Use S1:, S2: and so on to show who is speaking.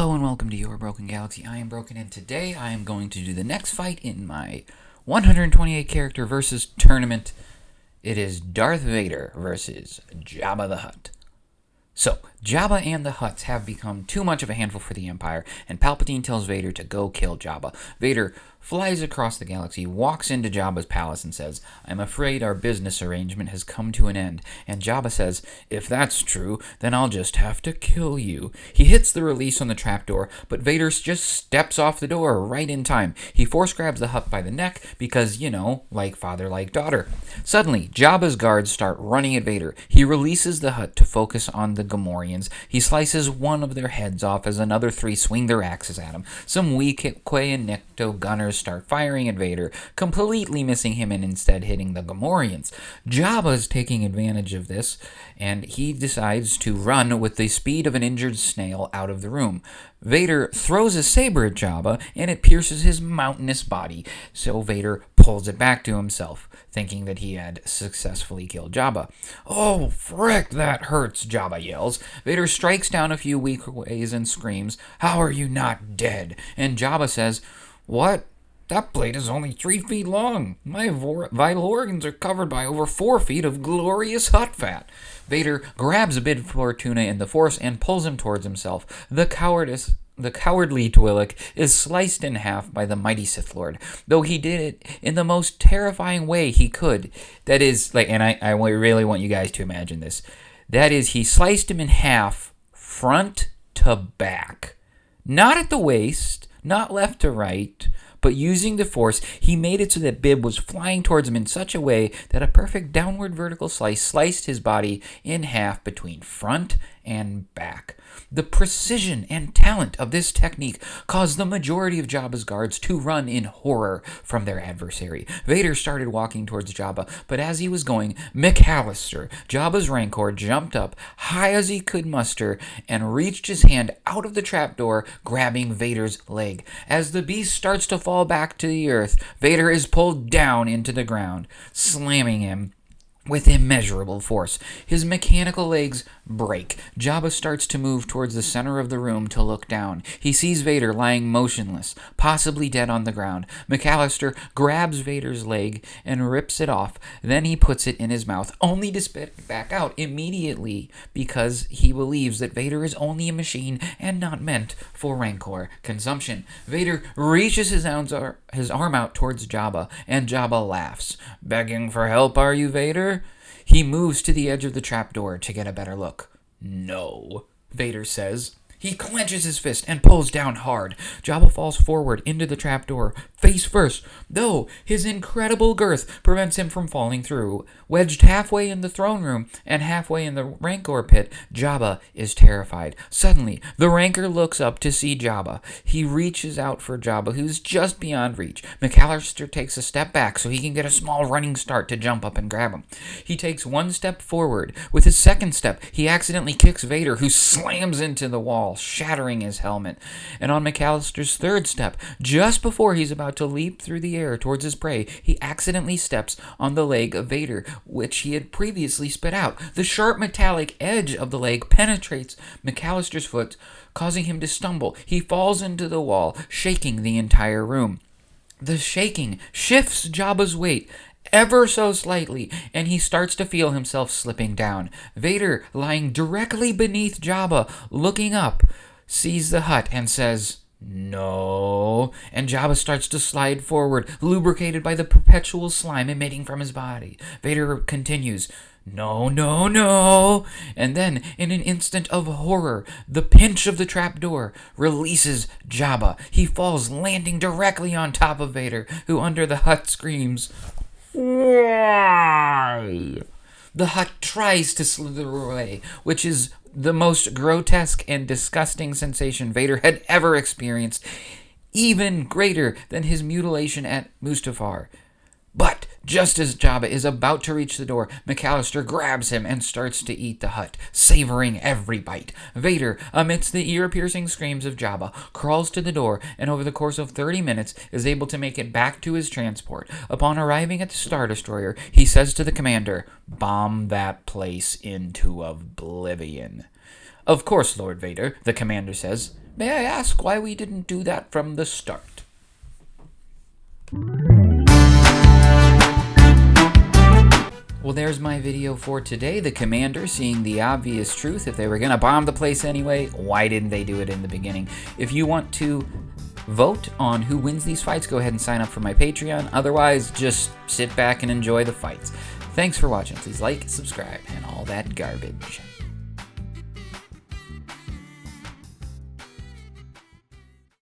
S1: Hello and welcome to Your Broken Galaxy. I am Broken, and today I am going to do the next fight in my 128 character versus tournament. It is Darth Vader versus Jabba the Hutt. So, Jabba and the Hutts have become too much of a handful for the Empire, and Palpatine tells Vader to go kill Jabba. Vader flies across the galaxy, walks into Jabba's palace, and says, "I'm afraid our business arrangement has come to an end." And Jabba says, "If that's true, then I'll just have to kill you." He hits the release on the trapdoor, but Vader just steps off the door right in time. He force grabs the Hutt by the neck because, like father, like daughter. Suddenly, Jabba's guards start running at Vader. He releases the Hutt to focus on the Gamorreans. He slices one of their heads off as another three swing their axes at him. Some Weequay and Nikto gunners start firing at Vader, completely missing him and instead hitting the Gamorreans. Jabba's taking advantage of this, and he decides to run with the speed of an injured snail out of the room. Vader throws a saber at Jabba, and it pierces his mountainous body, so Vader pulls it back to himself, thinking that he had successfully killed Jabba. "Oh, frick, that hurts," Jabba yells. Vader strikes down a few weak ways and screams, "How are you not dead?" And Jabba says, "What? That blade is only 3 feet long. My vital organs are covered by over 4 feet of glorious Hutt fat." Vader grabs a bit of Fortuna in the Force and pulls him towards himself. The cowardly Twi'lek is sliced in half by the mighty Sith Lord, though he did it in the most terrifying way he could. That is, and I really want you guys to imagine this. That is, he sliced him in half, front to back. Not at the waist, not left to right, but using the Force, he made it so that Bib was flying towards him in such a way that a perfect downward vertical slice sliced his body in half between front and back. The precision and talent of this technique caused the majority of Jabba's guards to run in horror from their adversary. Vader started walking towards Jabba, but as he was going, McAllister, Jabba's Rancor, jumped up high as he could muster and reached his hand out of the trapdoor, grabbing Vader's leg. As the beast starts to fall back to the earth, Vader is pulled down into the ground, slamming him with immeasurable force. His mechanical legs break. Jabba starts to move towards the center of the room to look down. He sees Vader lying motionless, possibly dead on the ground. McAllister grabs Vader's leg and rips it off. Then he puts it in his mouth, only to spit it back out immediately because he believes that Vader is only a machine and not meant for Rancor consumption. Vader reaches his arm out towards Jabba, and Jabba laughs. "Begging for help, are you, Vader?" He moves to the edge of the trapdoor to get a better look. "No," Vader says. He clenches his fist and pulls down hard. Jabba falls forward into the trapdoor, face first, though his incredible girth prevents him from falling through. Wedged halfway in the throne room and halfway in the Rancor pit, Jabba is terrified. Suddenly, the Rancor looks up to see Jabba. He reaches out for Jabba, who's just beyond reach. McAllister takes a step back so he can get a small running start to jump up and grab him. He takes one step forward. With his second step, he accidentally kicks Vader, who slams into the wall, shattering his helmet. And on McAllister's third step, just before he's about to leap through the air towards his prey, he accidentally steps on the leg of Vader, which he had previously spit out. The sharp metallic edge of the leg penetrates McAllister's foot, causing him to stumble. He falls into the wall, shaking the entire room. The shaking shifts Jabba's weight ever so slightly, and he starts to feel himself slipping down. Vader, lying directly beneath Jabba, looking up, sees the Hutt and says, "No," and Jabba starts to slide forward, lubricated by the perpetual slime emitting from his body. Vader continues, "No, no, no," and then, in an instant of horror, the pinch of the trapdoor releases Jabba. He falls, landing directly on top of Vader, who under the Hutt screams, "Why?" The Hutt tries to slither away, which is the most grotesque and disgusting sensation Vader had ever experienced, even greater than his mutilation at Mustafar. But just as Jabba is about to reach the door, McAllister grabs him and starts to eat the Hutt, savoring every bite. Vader, amidst the ear-piercing screams of Jabba, crawls to the door and over the course of 30 minutes is able to make it back to his transport. Upon arriving at the Star Destroyer, he says to the commander, "Bomb that place into oblivion." "Of course, Lord Vader," the commander says. may I ask why we didn't do that from the start? Well, there's my video for today. The commander seeing the obvious truth. If they were going to bomb the place anyway, why didn't they do it in the beginning? If you want to vote on who wins these fights, go ahead and sign up for my Patreon. Otherwise, just sit back and enjoy the fights. Thanks for watching. Please like, subscribe, and all that garbage.